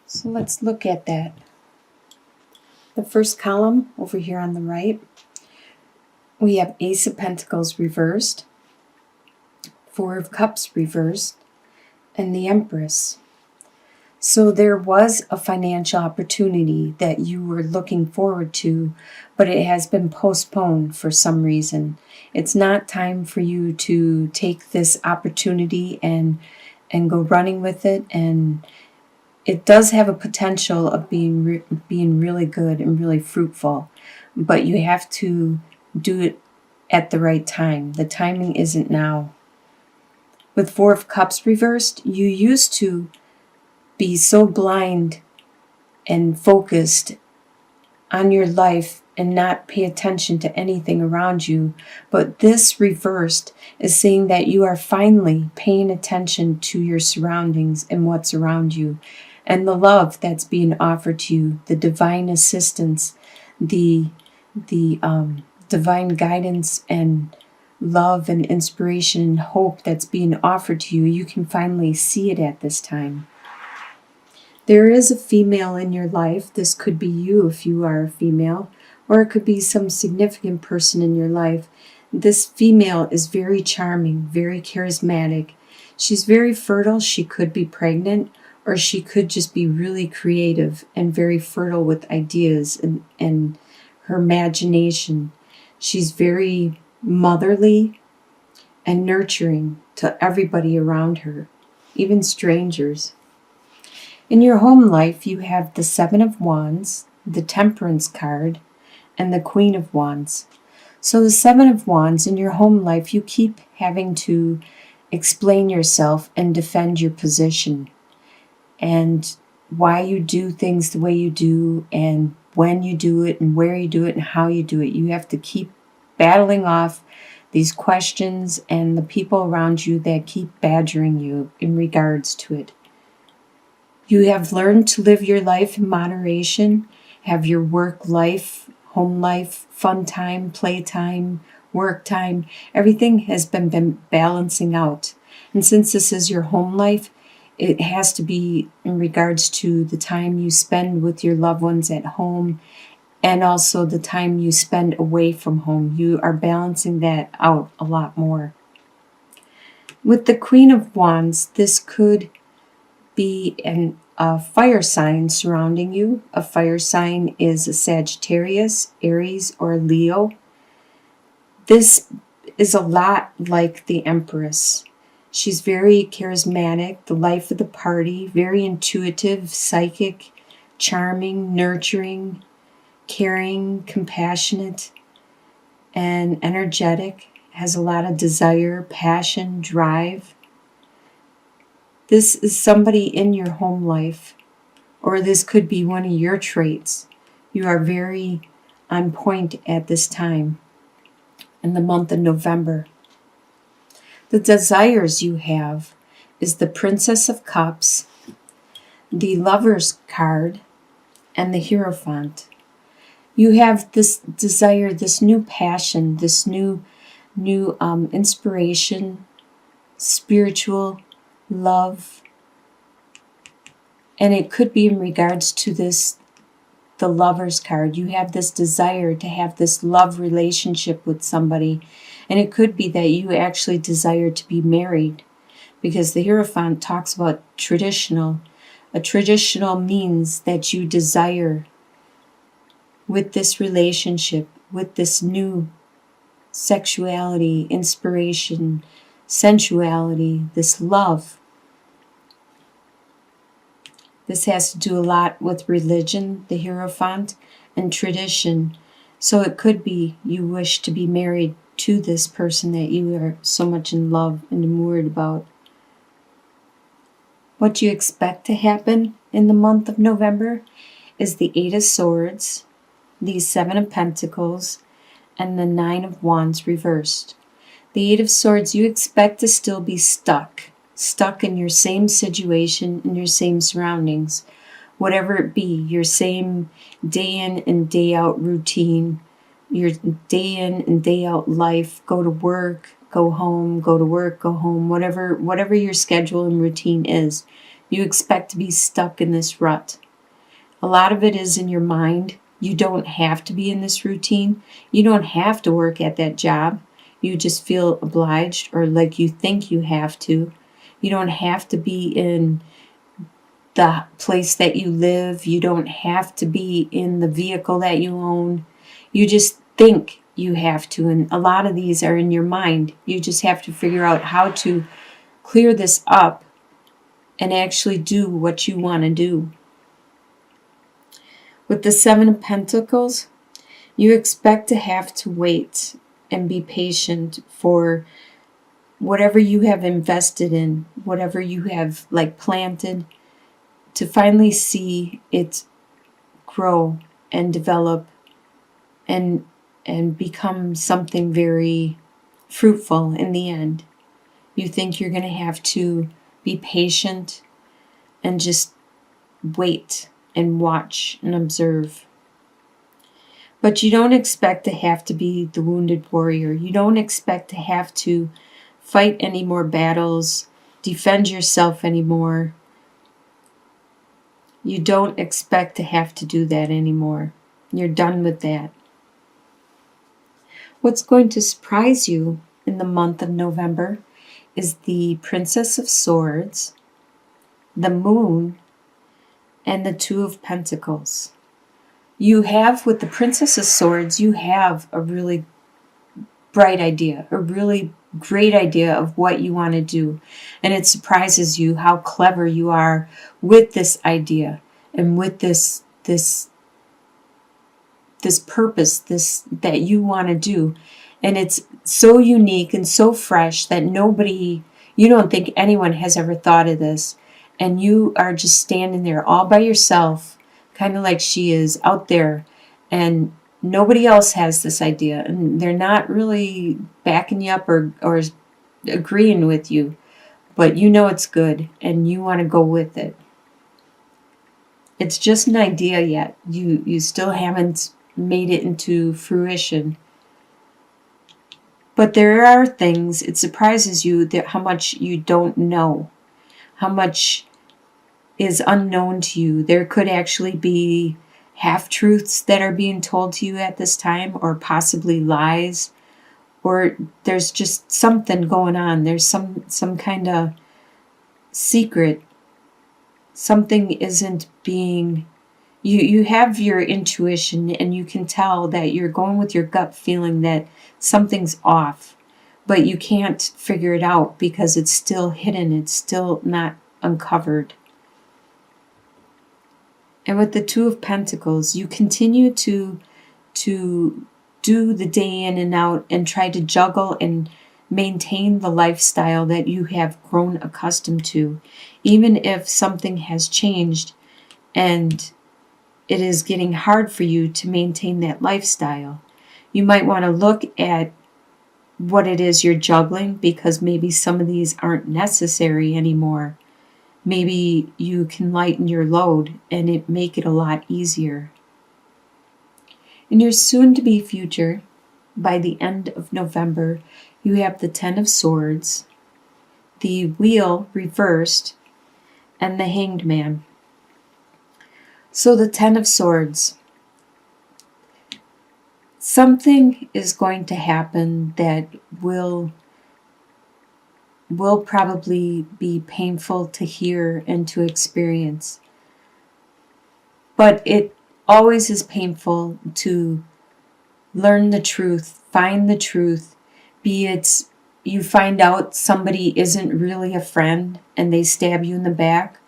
So let's look at that. The first column over here on the right, we have Ace of Pentacles reversed, Four of Cups reversed, and the Empress. So there was a financial opportunity that you were looking forward to, but it has been postponed for some reason. It's not time for you to take this opportunity and go running with it, and it does have a potential of being really good and really fruitful, but you have to do it at the right time. The timing isn't now. With Four of Cups reversed, you used to be so blind and focused on your life and not pay attention to anything around you. But this reversed is saying that you are finally paying attention to your surroundings and what's around you, and the love that's being offered to you, the divine assistance, the divine guidance and love and inspiration and hope that's being offered to you. You can finally see it at this time. There is a female in your life. This could be you if you are a female, or it could be some significant person in your life. This female is very charming, very charismatic. She's very fertile. She could be pregnant, or she could just be really creative and very fertile with ideas and her imagination. She's very motherly and nurturing to everybody around her, even strangers. In your home life, you have the Seven of Wands, the Temperance card, and the Queen of Wands. So the Seven of Wands, in your home life, you keep having to explain yourself and defend your position and why you do things the way you do and when you do it and where you do it and how you do it. You have to keep battling off these questions and the people around you that keep badgering you in regards to it. You have learned to live your life in moderation, have your work life, home life, fun time, play time, work time. Everything has been balancing out. And since this is your home life, it has to be in regards to the time you spend with your loved ones at home and also the time you spend away from home. You are balancing that out a lot more. With the Queen of Wands, this could be a fire sign surrounding you. A fire sign is a Sagittarius, Aries, or Leo. This is a lot like the Empress. She's very charismatic, the life of the party, very intuitive, psychic, charming, nurturing, caring, compassionate, and energetic. Has a lot of desire, passion, drive. This is somebody in your home life, or this could be one of your traits. You are very on point at this time in the month of November. The desires you have is the Princess of Cups, the Lover's card, and the Hierophant. You have this desire, this new passion, this new inspiration, spiritual love, and it could be in regards to this, the Lover's card. You have this desire to have this love relationship with somebody, and it could be that you actually desire to be married, because the Hierophant talks about traditional. A traditional means that you desire with this relationship, with this new sexuality, inspiration, sensuality, this love. This has to do a lot with religion, the Hierophant, and tradition. So it could be you wish to be married to this person that you are so much in love and enamored about. What you expect to happen in the month of November is the Eight of Swords, the Seven of Pentacles, and the Nine of Wands reversed. The Eight of Swords, you expect to still be stuck in your same situation, in your same surroundings, whatever it be, your same day in and day out routine, your day in and day out life, go to work, go home, go to work, go home, whatever your schedule and routine is. You expect to be stuck in this rut. A lot of it is in your mind. You don't have to be in this routine. You don't have to work at that job. You just feel obliged, or like you think you have to. You don't have to be in the place that you live. You don't have to be in the vehicle that you own. You just think you have to. And a lot of these are in your mind. You just have to figure out how to clear this up and actually do what you want to do. With the Seven of Pentacles, you expect to have to wait and be patient for whatever you have invested in, whatever you have planted, to finally see it grow and develop and become something very fruitful in the end. You think you're going to have to be patient and just wait and watch and observe. But you don't expect to have to be the wounded warrior. You don't expect to have to fight any more battles, defend yourself anymore. You don't expect to have to do that anymore. You're done with that. What's going to surprise you in the month of November is the Princess of Swords, the Moon, and the Two of Pentacles. You have, with the Princess of Swords, you have a really bright idea, a really great idea of what you want to do. And it surprises you how clever you are with this idea and with this purpose, that you want to do. And it's so unique and so fresh that you don't think anyone has ever thought of this. And you are just standing there all by yourself, kind of like she is out there, and nobody else has this idea, and they're not really backing you up or agreeing with you, but you know it's good and you want to go with it. It's just an idea yet. You still haven't made it into fruition. But there are things, it surprises you that how much you don't know, how much is unknown to you. There could actually be half-truths that are being told to you at this time, or possibly lies, or there's just something going on. There's some kind of secret. Something isn't being... You have your intuition, and you can tell that you're going with your gut feeling that something's off, but you can't figure it out because it's still hidden. It's still not uncovered. And with the Two of Pentacles, you continue to do the day in and out and try to juggle and maintain the lifestyle that you have grown accustomed to, even if something has changed and it is getting hard for you to maintain that lifestyle. You might want to look at what it is you're juggling, because maybe some of these aren't necessary anymore. Maybe you can lighten your load and make it a lot easier. In your soon-to-be future, by the end of November, you have the Ten of Swords, the Wheel reversed, and the Hanged Man. So the Ten of Swords. Something is going to happen that will probably be painful to hear and to experience. But it always is painful to learn the truth, find the truth, be it you find out somebody isn't really a friend and they stab you in the back,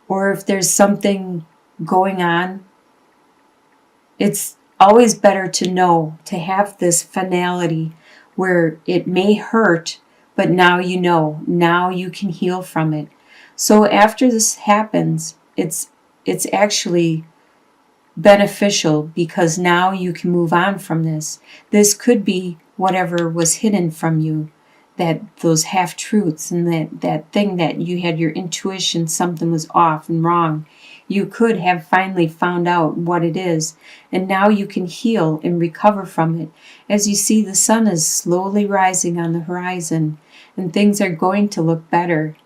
or if there's something going on. It's always better to know, to have this finality where it may hurt, but now you know, now you can heal from it. So after this happens, it's actually beneficial, because now you can move on from this. This could be whatever was hidden from you, that those half-truths and that thing that you had your intuition, something was off and wrong. You could have finally found out what it is, and now you can heal and recover from it. As you see, the sun is slowly rising on the horizon, and things are going to look better.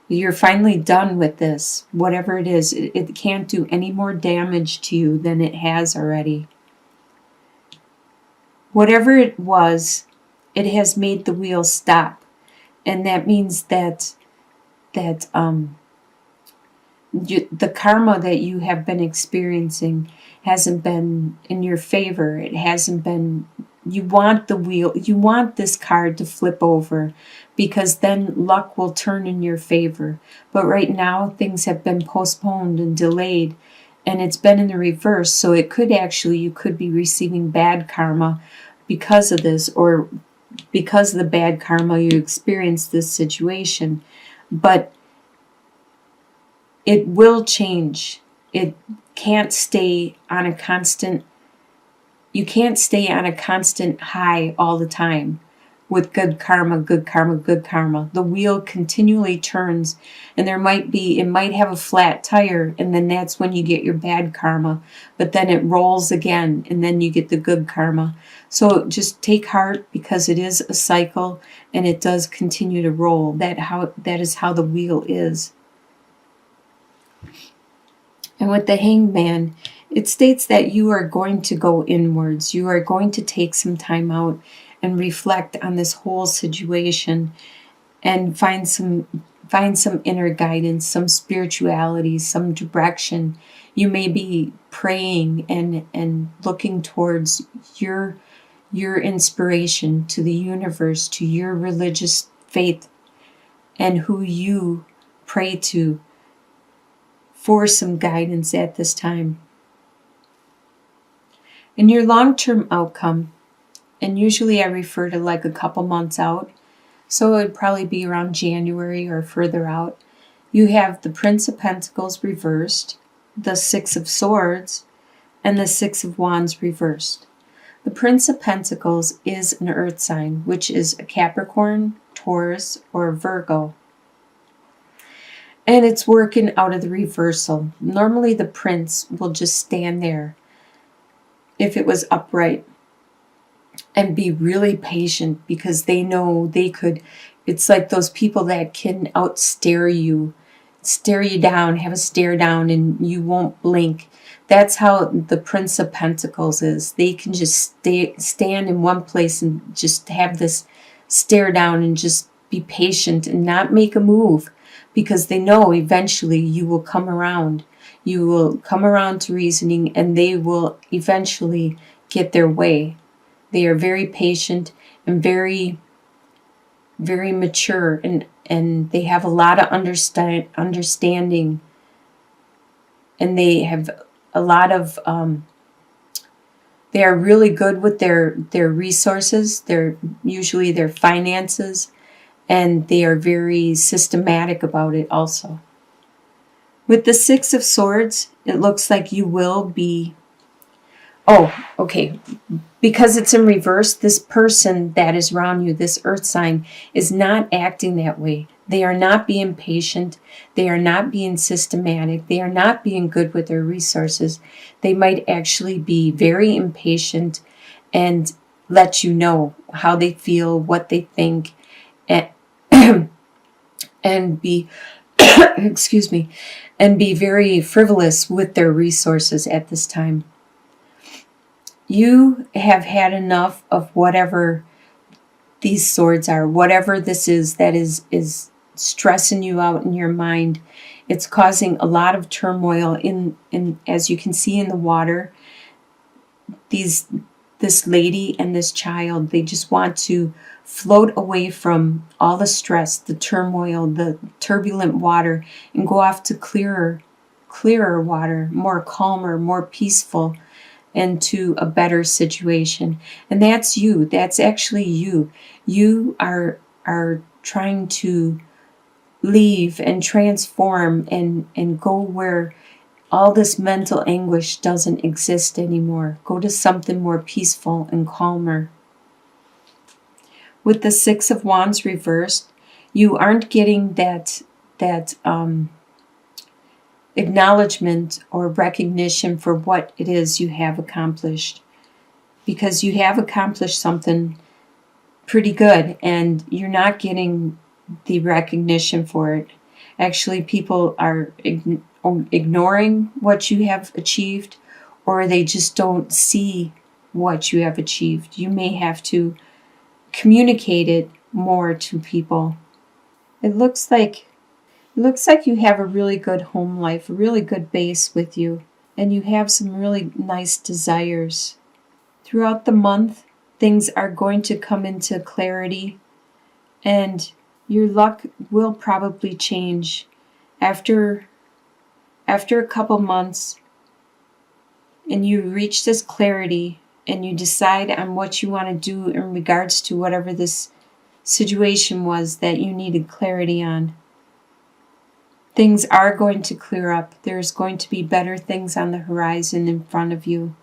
You're finally done with this. Whatever it is, it can't do any more damage to you than it has already. Whatever it was, it has made the wheel stop. And that means that the karma that you have been experiencing hasn't been in your favor. It hasn't been, you want the wheel, you want this card to flip over, because then luck will turn in your favor. But right now things have been postponed and delayed, and it's been in the reverse. So it could actually, you could be receiving bad karma because of this, or because of the bad karma you experienced this situation. But it will change. It can't stay on a constant, you can't stay on a constant high all the time with good karma, good karma, good karma. The wheel continually turns, and it might have a flat tire, and then that's when you get your bad karma. But then it rolls again, and then you get the good karma. So just take heart, because it is a cycle, and it does continue to roll. That is how the wheel is. And with the Hanged Man, it states that you are going to go inwards. You are going to take some time out and reflect on this whole situation, and find some inner guidance, some spirituality, some direction. You may be praying and looking towards your inspiration, to the universe, to your religious faith, and who you pray to for some guidance at this time. In your long-term outcome, and usually I refer to like a couple months out, so it would probably be around January or further out, you have the Prince of Pentacles reversed, the Six of Swords, and the Six of Wands reversed. The Prince of Pentacles is an earth sign, which is a Capricorn, Taurus, or Virgo. And it's working out of the reversal. Normally the prince will just stand there, if it was upright, and be really patient, because they know they could. It's like those people that can outstare you, stare you down, have a stare down, and you won't blink. That's how the Prince of Pentacles is. They can just stand in one place and just have this stare down and just be patient and not make a move, because they know eventually you will come around. You will come around to reasoning, and they will eventually get their way. They are very patient and very, very mature, and they have a lot of understanding, and they have a lot of, they are really good with their resources, usually their finances, and they are very systematic about it also. With the Six of Swords, it looks like you will be, because it's in reverse, this person that is around you, this earth sign, is not acting that way. They are not being patient. They are not being systematic. They are not being good with their resources. They might actually be very impatient and let you know how they feel, what they think, and be excuse me, and be very frivolous with their resources at this time. You have had enough of whatever these swords are, whatever this is that is stressing you out in your mind. It's causing a lot of turmoil in as you can see in the water. This lady and this child, they just want to float away from all the stress, the turmoil, the turbulent water, and go off to clearer water, more calmer, more peaceful, and to a better situation. And that's you. That's actually you. You are trying to leave and transform and go where all this mental anguish doesn't exist anymore. Go to something more peaceful and calmer. With the Six of Wands reversed, you aren't getting that acknowledgement or recognition for what it is you have accomplished, because you have accomplished something pretty good and you're not getting the recognition for it. Actually, people are ignoring what you have achieved, or they just don't see what you have achieved. You may have to communicate it more to people. It looks like you have a really good home life, a really good base with you, and you have some really nice desires. Throughout the month, things are going to come into clarity, and your luck will probably change after a couple months, and you reach this clarity and you decide on what you want to do in regards to whatever this situation was that you needed clarity on. Things are going to clear up. There's going to be better things on the horizon in front of you.